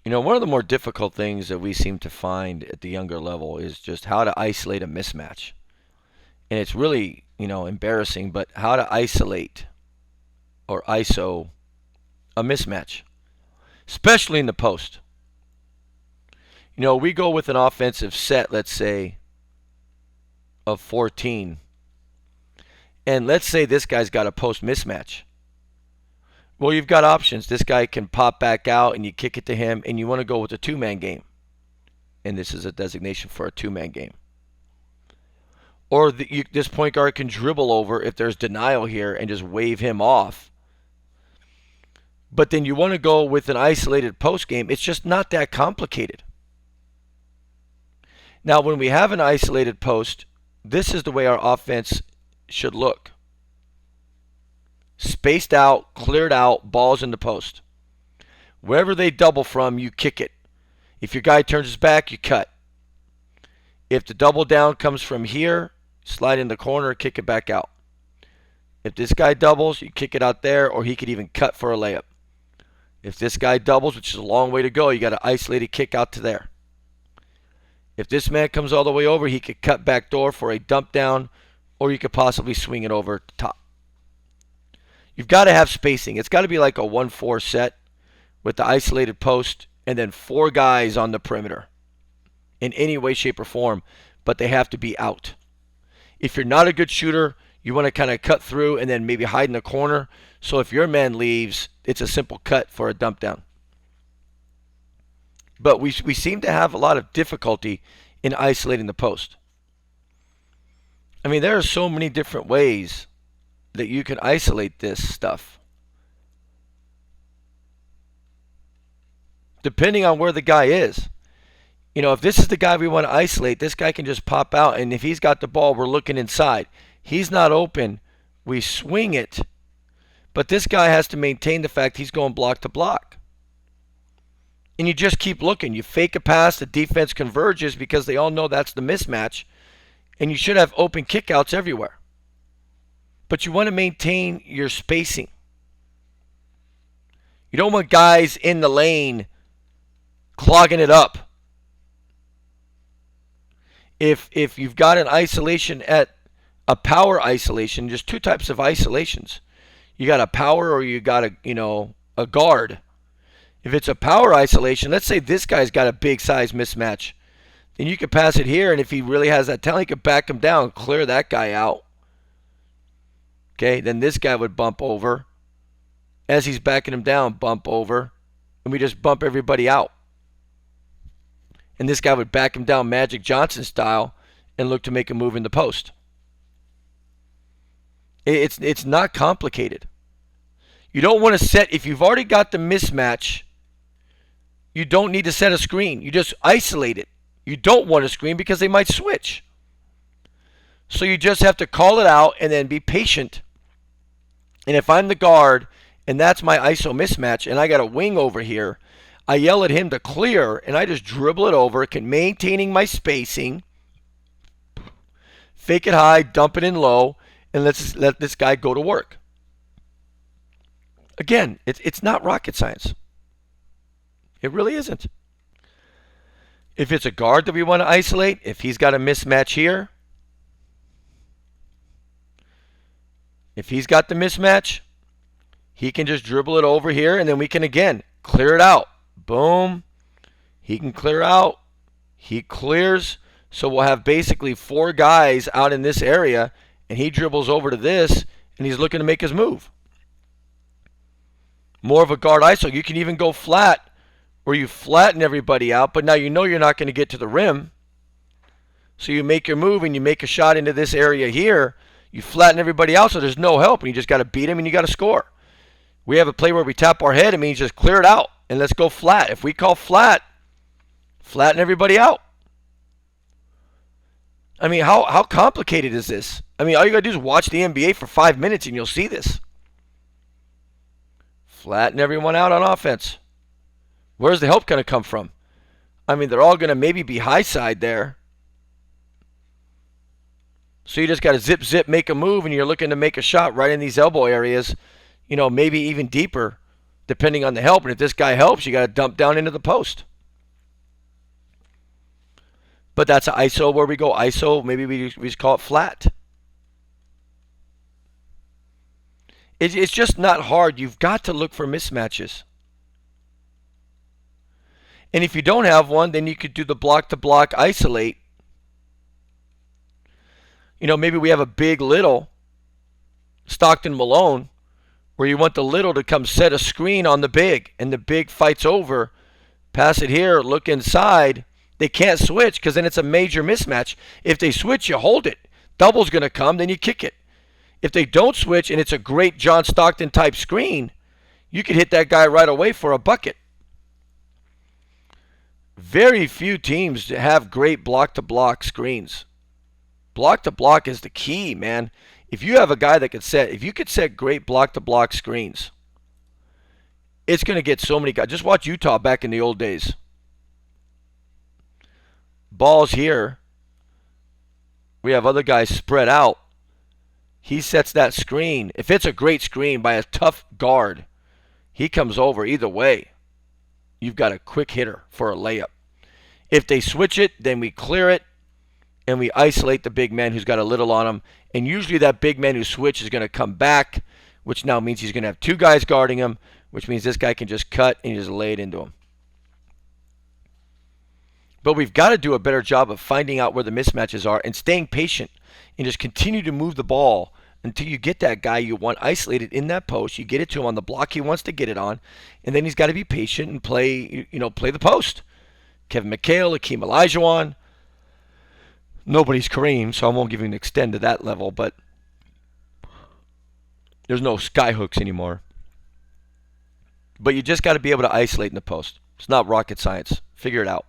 One of the more difficult things that we seem to find at the younger level is just how to isolate a mismatch. And it's really, embarrassing, but how to isolate or ISO a mismatch, especially in the post. We go with an offensive set, let's say, of 14, and let's say this guy's got a post mismatch. Well, you've got options. This guy can pop back out and you kick it to him, and you want to go with a two-man game. And this is a designation for a two-man game. Or this point guard can dribble over if there's denial here and just wave him off. But then you want to go with an isolated post game. It's just not that complicated. Now, when we have an isolated post, this is the way our offense should look. Spaced out, cleared out, balls in the post. Wherever they double from, you kick it. If your guy turns his back, you cut. If the double down comes from here, slide in the corner, kick it back out. If this guy doubles, you kick it out there, or he could even cut for a layup. If this guy doubles, which is a long way to go, you got an isolated kick out to there. If this man comes all the way over, he could cut back door for a dump down, or you could possibly swing it over to top. You've got to have spacing. It's got to be like a 1-4 set with the isolated post and then 4 guys on the perimeter in any way, shape, or form, but they have to be out. If you're not a good shooter, you want to kind of cut through and then maybe hide in the corner. So if your man leaves, it's a simple cut for a dump down. But we seem to have a lot of difficulty in isolating the post. I mean, there are so many different ways that you can isolate this stuff. Depending on where the guy is. If this is the guy we want to isolate, this guy can just pop out, and if he's got the ball, we're looking inside. He's not open, we swing it, but this guy has to maintain the fact he's going block to block. And you just keep looking. You fake a pass, the defense converges because they all know that's the mismatch, and you should have open kickouts everywhere. But you want to maintain your spacing. You don't want guys in the lane clogging it up. If you've got an isolation at a power isolation, just 2 types of isolations. You got a power or you got a guard. If it's a power isolation, let's say this guy's got a big size mismatch. Then you could pass it here, and if he really has that talent, you could back him down, clear that guy out. Okay, then this guy would bump over. As he's backing him down, bump over. And we just bump everybody out. And this guy would back him down Magic Johnson style and look to make a move in the post. It's not complicated. You don't want to set, if you've already got the mismatch, you don't need to set a screen. You just isolate it. You don't want a screen because they might switch. So you just have to call it out and then be patient. And if I'm the guard and that's my ISO mismatch and I got a wing over here, I yell at him to clear and I just dribble it over, maintaining my spacing, fake it high, dump it in low, and let this guy go to work. Again, it's not rocket science. It really isn't. If it's a guard that we want to isolate, if he's got a mismatch here, if he's got the mismatch, he can just dribble it over here, and then we can, again, clear it out. Boom. He can clear out. He clears. So we'll have basically 4 guys out in this area, and he dribbles over to this, and he's looking to make his move. More of a guard ISO. You can even go flat, where you flatten everybody out, but now you know you're not going to get to the rim. So you make your move, and you make a shot into this area here. You flatten everybody out, so there's no help, and you just got to beat him, and you got to score. We have a play where we tap our head. It means just clear it out, and let's go flat. If we call flat, flatten everybody out. I mean, how complicated is this? I mean, all you got to do is watch the NBA for 5 minutes, and you'll see this. Flatten everyone out on offense. Where's the help going to come from? I mean, they're all going to maybe be high side there. So you just got to zip, make a move, and you're looking to make a shot right in these elbow areas, maybe even deeper depending on the help. And if this guy helps, you got to dump down into the post. But that's an ISO where we go ISO. Maybe we just call it flat. It's just not hard. You've got to look for mismatches. And if you don't have one, then you could do the block-to-block isolate. You know, maybe we have a big little Stockton Malone where you want the little to come set a screen on the big, and the big fights over, pass it here, look inside. They can't switch because then it's a major mismatch. If they switch, you hold it. Double's going to come, then you kick it. If they don't switch and it's a great John Stockton type screen, you could hit that guy right away for a bucket. Very few teams have great block-to-block screens. Block-to-block is the key, man. If you have a guy that could set, if you could set great block-to-block screens, it's going to get so many guys. Just watch Utah back in the old days. Ball's here. We have other guys spread out. He sets that screen. If it's a great screen by a tough guard, he comes over either way. You've got a quick hitter for a layup. If they switch it, then we clear it, and we isolate the big man who's got a little on him. And usually that big man who switched is going to come back, which now means he's going to have two guys guarding him, which means this guy can just cut and just lay it into him. But we've got to do a better job of finding out where the mismatches are and staying patient and just continue to move the ball until you get that guy you want isolated in that post. You get it to him on the block he wants to get it on, and then he's got to be patient and play the post. Kevin McHale, Akeem Olajuwon. Nobody's Kareem, so I won't give him an extend to that level, but there's no sky hooks anymore. But you just got to be able to isolate in the post. It's not rocket science. Figure it out.